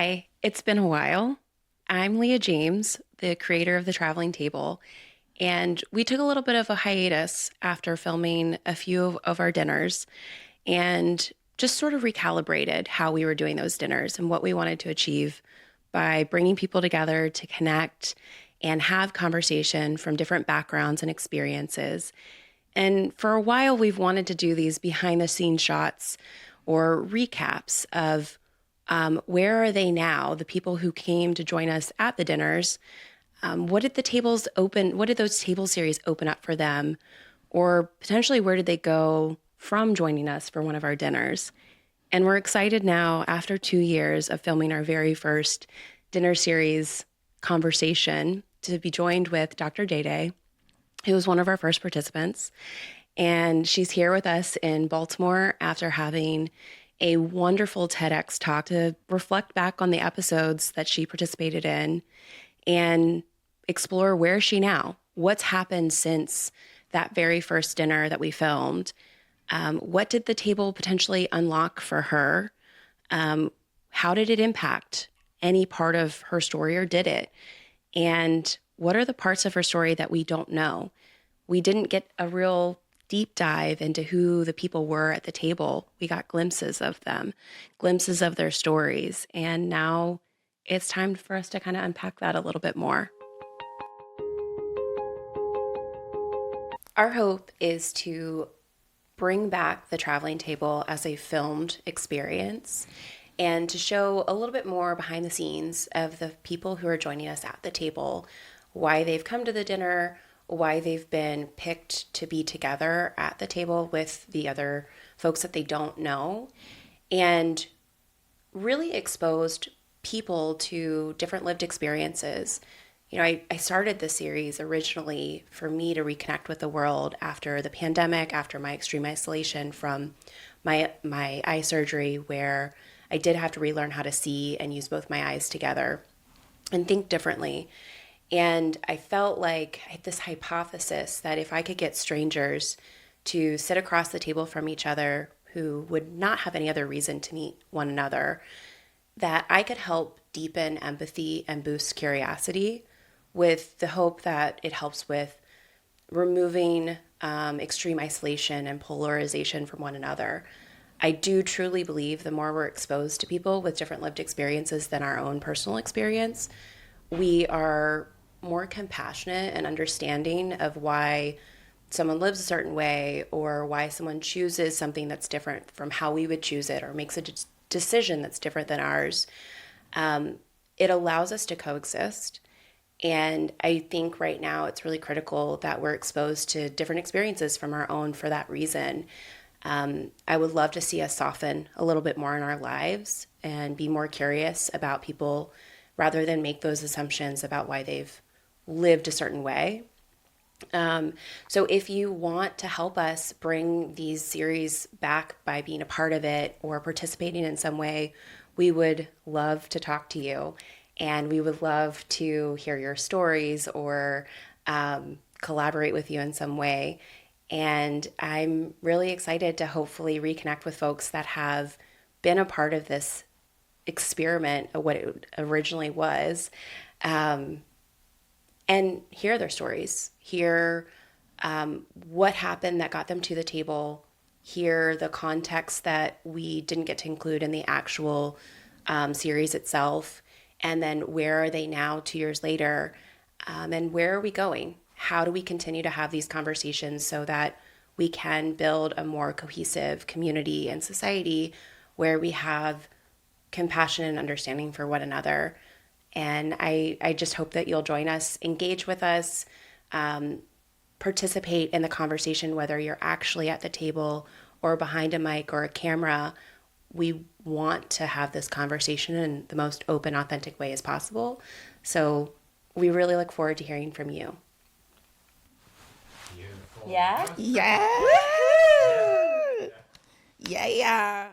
Hi, it's been a while. I'm Lia James, the creator of the Traveling Table, and we took a little bit of a hiatus after filming a few of our dinners and just sort of recalibrated how we were doing those dinners and what we wanted to achieve by bringing people together to connect and have conversation from different backgrounds and experiences. And for a while, we've wanted to do these behind the scenes shots or recaps of where are they now, the people who came to join us at the dinners. What did the tables open? What did those table series open up for them? Or potentially, where did they go from joining us for one of our dinners? And we're excited now, after 2 years of filming our very first dinner series conversation, to be joined with Dr. Day Day, who was one of our first participants. And she's here with us in Baltimore after having a wonderful TEDx talk to reflect back on the episodes that she participated in and explore where is she now? What's happened since that very first dinner that we filmed? What did the table potentially unlock for her? How did it impact any part of her story, or did it? And what are the parts of her story that we don't know? We didn't get a real deep dive into who the people were at the table. We got glimpses of them, glimpses of their stories. And now it's time for us to kind of unpack that a little bit more. Our hope is to bring back the traveling table as a filmed experience and to show a little bit more behind the scenes of the people who are joining us at the table, why they've come to the dinner, why they've been picked to be together at the table with the other folks that they don't know, and really exposed people to different lived experiences. You know, I started this series originally for me to reconnect with the world after the pandemic, after my extreme isolation from my eye surgery, where I did have to relearn how to see and use both my eyes together and think differently. And I felt like I had this hypothesis that if I could get strangers to sit across the table from each other who would not have any other reason to meet one another, that I could help deepen empathy and boost curiosity, with the hope that it helps with removing extreme isolation and polarization from one another. I do truly believe the more we're exposed to people with different lived experiences than our own personal experience, we are more compassionate and understanding of why someone lives a certain way, or why someone chooses something that's different from how we would choose it, or makes a decision that's different than ours. It allows us to coexist. And I think right now it's really critical that we're exposed to different experiences from our own for that reason. I would love to see us soften a little bit more in our lives and be more curious about people rather than make those assumptions about why they've lived a certain way. So if you want to help us bring these series back by being a part of it or participating in some way, we would love to talk to you. And we would love to hear your stories or collaborate with you in some way. And I'm really excited to hopefully reconnect with folks that have been a part of this experiment of what it originally was, and hear their stories, hear what happened that got them to the table, hear the context that we didn't get to include in the actual series itself, and then where are they now 2 years later, and where are we going? How do we continue to have these conversations so that we can build a more cohesive community and society where we have compassion and understanding for one another? And I just hope that you'll join us, engage with us, participate in the conversation, whether you're actually at the table or behind a mic or a camera. We want to have this conversation in the most open, authentic way as possible. So we really look forward to hearing from you. Beautiful. Yeah? Yeah. Yeah. Yeah. Yeah.